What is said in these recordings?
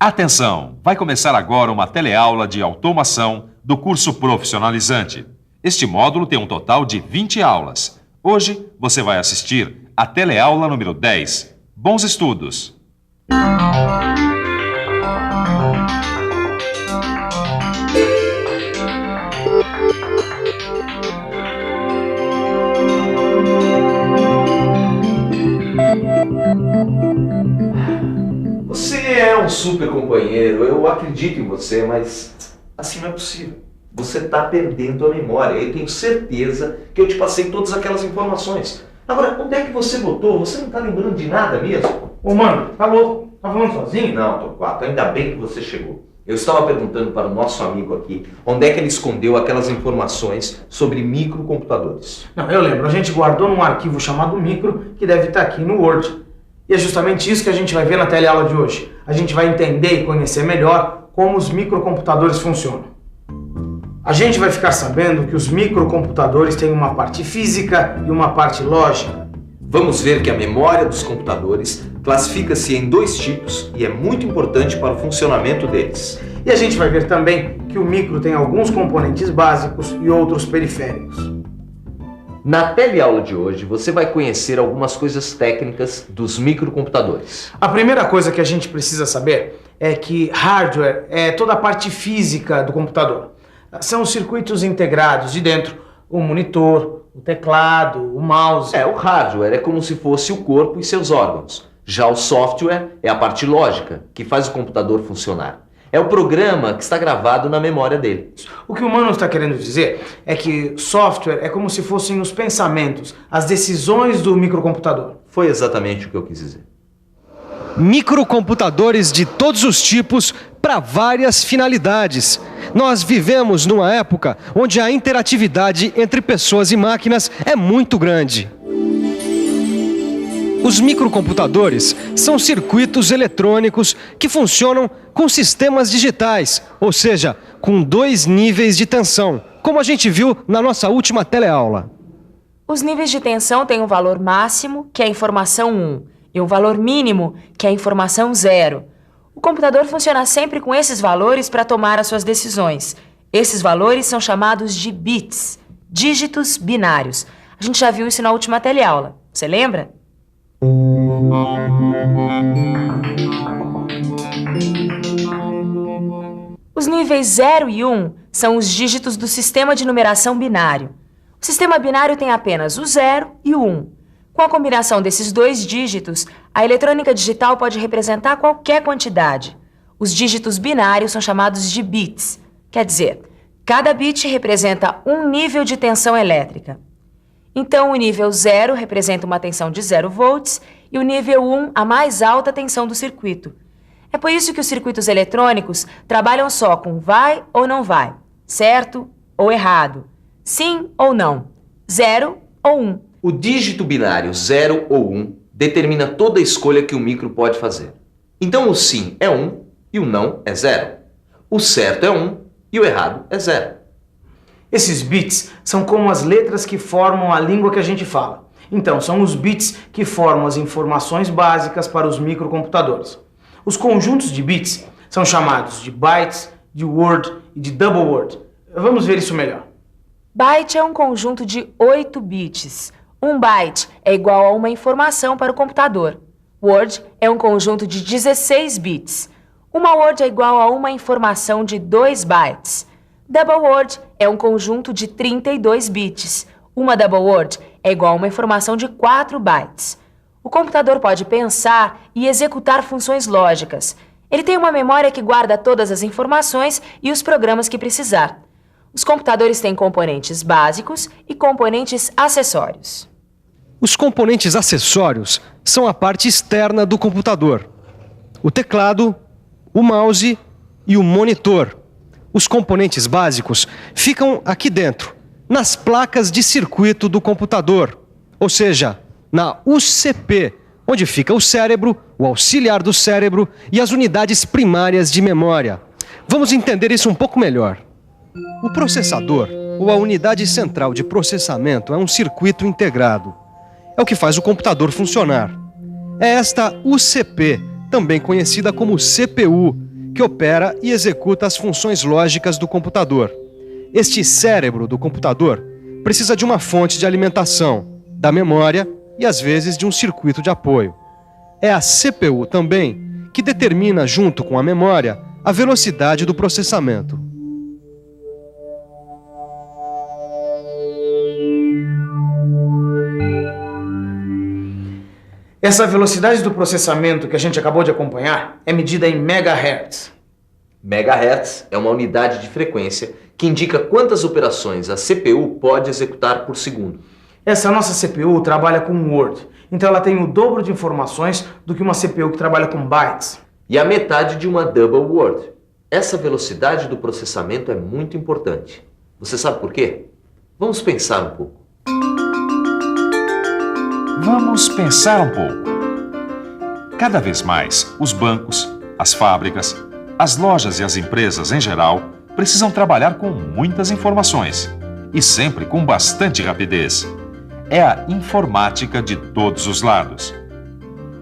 Atenção! Vai começar agora uma teleaula de automação do curso profissionalizante. Este módulo tem um total de 20 aulas. Hoje você vai assistir a teleaula número 10. Bons estudos! Você é um super companheiro, eu acredito em você, mas assim não é possível. Você está perdendo a memória. Eu tenho certeza que eu te passei todas aquelas informações. Agora, onde é que você botou? Você não está lembrando de nada mesmo? Ô mano, tá louco? Tá falando sozinho? Não, Torquato, ainda bem que você chegou. Eu estava perguntando para o nosso amigo aqui onde é que ele escondeu aquelas informações sobre microcomputadores. Não, eu lembro. A gente guardou num arquivo chamado micro que deve estar aqui no Word. E é justamente isso que a gente vai ver na teleaula de hoje. A gente vai entender e conhecer melhor como os microcomputadores funcionam. A gente vai ficar sabendo que os microcomputadores têm uma parte física e uma parte lógica. Vamos ver que a memória dos computadores classifica-se em dois tipos e é muito importante para o funcionamento deles. E a gente vai ver também que o micro tem alguns componentes básicos e outros periféricos. Na teleaula de hoje, você vai conhecer algumas coisas técnicas dos microcomputadores. A primeira coisa que a gente precisa saber é que hardware é toda a parte física do computador. São os circuitos integrados de dentro, o monitor, o teclado, o mouse. O hardware é como se fosse o corpo e seus órgãos. Já o software é a parte lógica, que faz o computador funcionar. É o programa que está gravado na memória dele. O que o Mano está querendo dizer é que software é como se fossem os pensamentos, as decisões do microcomputador. Foi exatamente o que eu quis dizer. Microcomputadores de todos os tipos para várias finalidades. Nós vivemos numa época onde a interatividade entre pessoas e máquinas é muito grande. Os microcomputadores são circuitos eletrônicos que funcionam com sistemas digitais, ou seja, com 2 níveis de tensão, como a gente viu na nossa última teleaula. Os níveis de tensão têm um valor máximo, que é a informação 1, e um valor mínimo, que é a informação 0. O computador funciona sempre com esses valores para tomar as suas decisões. Esses valores são chamados de bits, dígitos binários. A gente já viu isso na última teleaula. Você lembra? Os níveis 0 e 1 são os dígitos do sistema de numeração binário. O sistema binário tem apenas o 0 e o 1. Com a combinação desses 2 dígitos, a eletrônica digital pode representar qualquer quantidade. Os dígitos binários são chamados de bits. Quer dizer, cada bit representa um nível de tensão elétrica. Então, o nível 0 representa uma tensão de 0 volts e o nível 1 a mais alta tensão do circuito. É por isso que os circuitos eletrônicos trabalham só com vai ou não vai, certo ou errado, sim ou não, 0 ou 1. O dígito binário 0 ou 1 determina toda a escolha que o micro pode fazer. Então o sim é 1 e o não é 0. O certo é 1 e o errado é 0. Esses bits são como as letras que formam a língua que a gente fala. Então, são os bits que formam as informações básicas para os microcomputadores. Os conjuntos de bits são chamados de bytes, de word e de double word. Vamos ver isso melhor. Byte é um conjunto de 8 bits. Um byte é igual a uma informação para o computador. Word é um conjunto de 16 bits. Uma word é igual a uma informação de 2 bytes. Double word é um conjunto de 32 bits. Uma double word é igual a uma informação de 4 bytes. O computador pode pensar e executar funções lógicas. Ele tem uma memória que guarda todas as informações e os programas que precisar. Os computadores têm componentes básicos e componentes acessórios. Os componentes acessórios são a parte externa do computador. O teclado, o mouse e o monitor. Os componentes básicos ficam aqui dentro, nas placas de circuito do computador, ou seja, na UCP, onde fica o cérebro, o auxiliar do cérebro e as unidades primárias de memória. Vamos entender isso um pouco melhor. O processador, ou a unidade central de processamento, é um circuito integrado. É o que faz o computador funcionar. É esta UCP, também conhecida como CPU, que opera e executa as funções lógicas do computador. Este cérebro do computador precisa de uma fonte de alimentação, da memória e, às vezes, de um circuito de apoio. É a CPU também que determina, junto com a memória, a velocidade do processamento. Essa velocidade do processamento que a gente acabou de acompanhar é medida em megahertz. Megahertz é uma unidade de frequência que indica quantas operações a CPU pode executar por segundo. Essa nossa CPU trabalha com Word, então ela tem o dobro de informações do que uma CPU que trabalha com bytes. E a metade de uma double word. Essa velocidade do processamento é muito importante. Você sabe por quê? Vamos pensar um pouco. Vamos pensar um pouco. Cada vez mais, os bancos, as fábricas, as lojas e as empresas em geral precisam trabalhar com muitas informações e sempre com bastante rapidez. É a informática de todos os lados.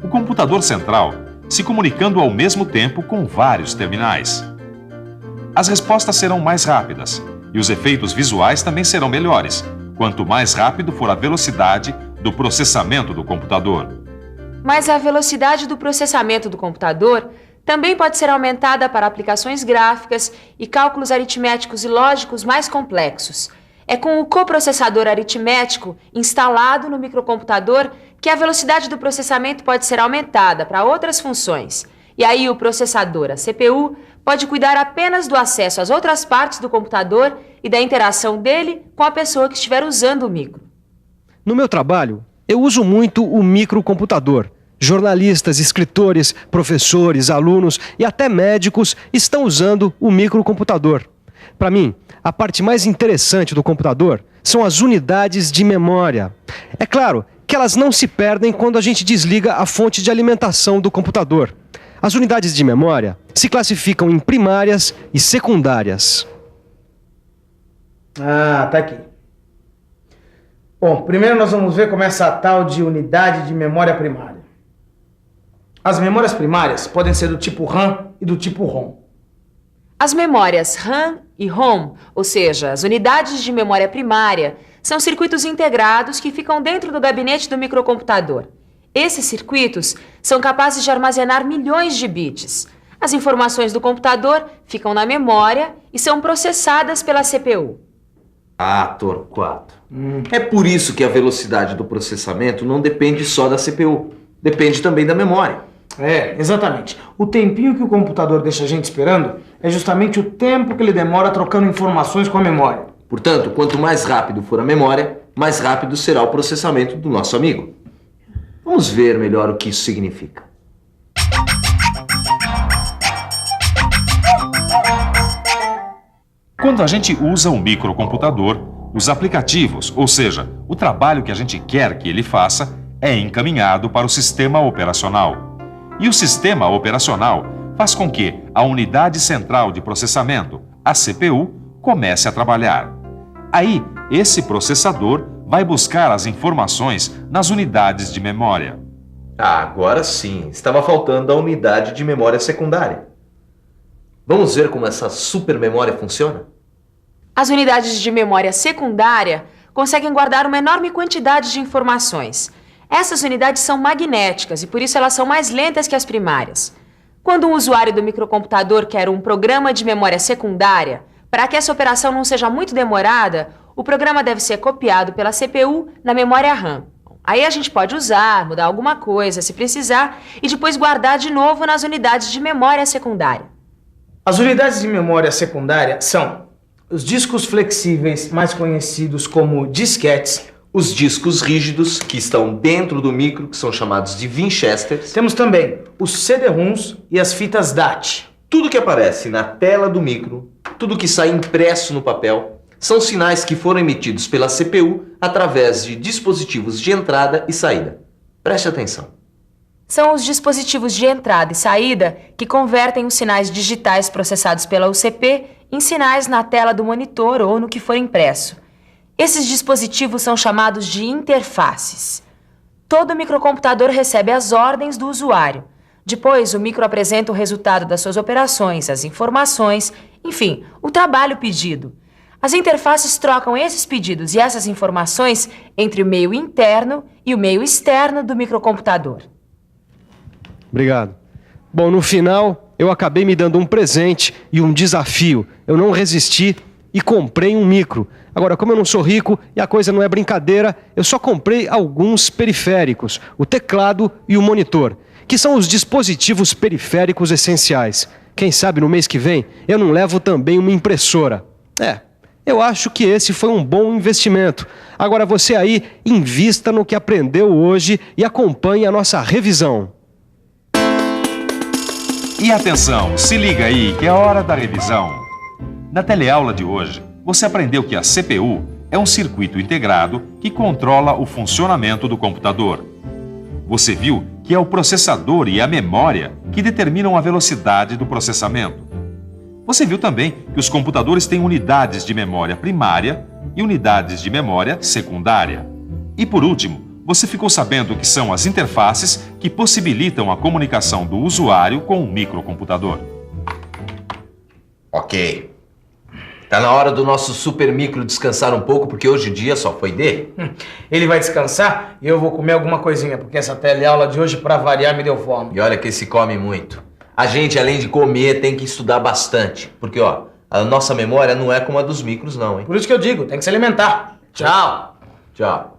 O computador central se comunicando ao mesmo tempo com vários terminais. As respostas serão mais rápidas e os efeitos visuais também serão melhores, quanto mais rápido for a velocidade do processamento do computador. Mas a velocidade do processamento do computador também pode ser aumentada para aplicações gráficas e cálculos aritméticos e lógicos mais complexos. É com o coprocessador aritmético instalado no microcomputador que a velocidade do processamento pode ser aumentada para outras funções. E aí o processador, a CPU, pode cuidar apenas do acesso às outras partes do computador e da interação dele com a pessoa que estiver usando o micro. No meu trabalho, eu uso muito o microcomputador. Jornalistas, escritores, professores, alunos e até médicos estão usando o microcomputador. Para mim, a parte mais interessante do computador são as unidades de memória. É claro que elas não se perdem quando a gente desliga a fonte de alimentação do computador. As unidades de memória se classificam em primárias e secundárias. Ah, tá aqui. Bom, primeiro nós vamos ver como é essa tal de unidade de memória primária. As memórias primárias podem ser do tipo RAM e do tipo ROM. As memórias RAM e ROM, ou seja, as unidades de memória primária, são circuitos integrados que ficam dentro do gabinete do microcomputador. Esses circuitos são capazes de armazenar milhões de bits. As informações do computador ficam na memória e são processadas pela CPU. Ah, Torquato. É por isso que a velocidade do processamento não depende só da CPU. Depende também da memória. É, exatamente. O tempinho que o computador deixa a gente esperando é justamente o tempo que ele demora trocando informações com a memória. Portanto, quanto mais rápido for a memória, mais rápido será o processamento do nosso amigo. Vamos ver melhor o que isso significa. Quando a gente usa um microcomputador, os aplicativos, ou seja, o trabalho que a gente quer que ele faça, é encaminhado para o sistema operacional. E o sistema operacional faz com que a unidade central de processamento, a CPU, comece a trabalhar. Aí, esse processador vai buscar as informações nas unidades de memória. Ah, agora sim. Estava faltando a unidade de memória secundária. Vamos ver como essa supermemória funciona? As unidades de memória secundária conseguem guardar uma enorme quantidade de informações. Essas unidades são magnéticas e por isso elas são mais lentas que as primárias. Quando um usuário do microcomputador quer um programa de memória secundária, para que essa operação não seja muito demorada, o programa deve ser copiado pela CPU na memória RAM. Aí a gente pode usar, mudar alguma coisa se precisar e depois guardar de novo nas unidades de memória secundária. As unidades de memória secundária são os discos flexíveis, mais conhecidos como disquetes, os discos rígidos, que estão dentro do micro, que são chamados de Winchesters. Temos também os CD-ROMs e as fitas DAT. Tudo que aparece na tela do micro, tudo que sai impresso no papel, são sinais que foram emitidos pela CPU através de dispositivos de entrada e saída. Preste atenção. São os dispositivos de entrada e saída que convertem os sinais digitais processados pela UCP em sinais na tela do monitor ou no que for impresso. Esses dispositivos são chamados de interfaces. Todo microcomputador recebe as ordens do usuário. Depois, o micro apresenta o resultado das suas operações, as informações, enfim, o trabalho pedido. As interfaces trocam esses pedidos e essas informações entre o meio interno e o meio externo do microcomputador. Obrigado. Bom, no final, eu acabei me dando um presente e um desafio. Eu não resisti e comprei um micro. Agora, como eu não sou rico e a coisa não é brincadeira, eu só comprei alguns periféricos, o teclado e o monitor, que são os dispositivos periféricos essenciais. Quem sabe no mês que vem eu não levo também uma impressora. Eu acho que esse foi um bom investimento. Agora você aí, invista no que aprendeu hoje e acompanhe a nossa revisão. E atenção, se liga aí que é hora da revisão. Na teleaula de hoje, você aprendeu que a CPU é um circuito integrado que controla o funcionamento do computador. Você viu que é o processador e a memória que determinam a velocidade do processamento. Você viu também que os computadores têm unidades de memória primária e unidades de memória secundária. E por último, você ficou sabendo que são as interfaces que possibilitam a comunicação do usuário com o microcomputador. Ok. Tá na hora do nosso super micro descansar um pouco, porque hoje o dia só foi dele. Ele vai descansar e eu vou comer alguma coisinha, porque essa teleaula de hoje, pra variar, me deu fome. E olha que se come muito. A gente, além de comer, tem que estudar bastante. Porque, ó, a nossa memória não é como a dos micros, não, hein? Por isso que eu digo, tem que se alimentar. Tchau. Tchau.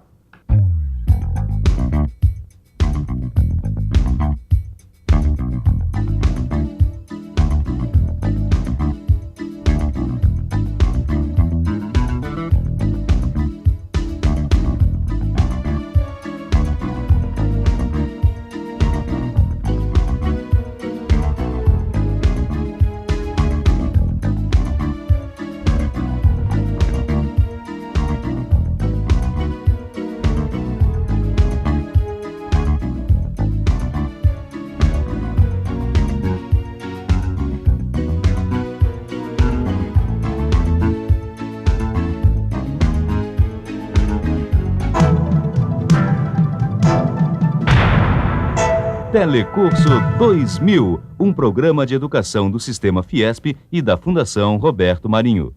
Telecurso 2000, um programa de educação do Sistema Fiesp e da Fundação Roberto Marinho.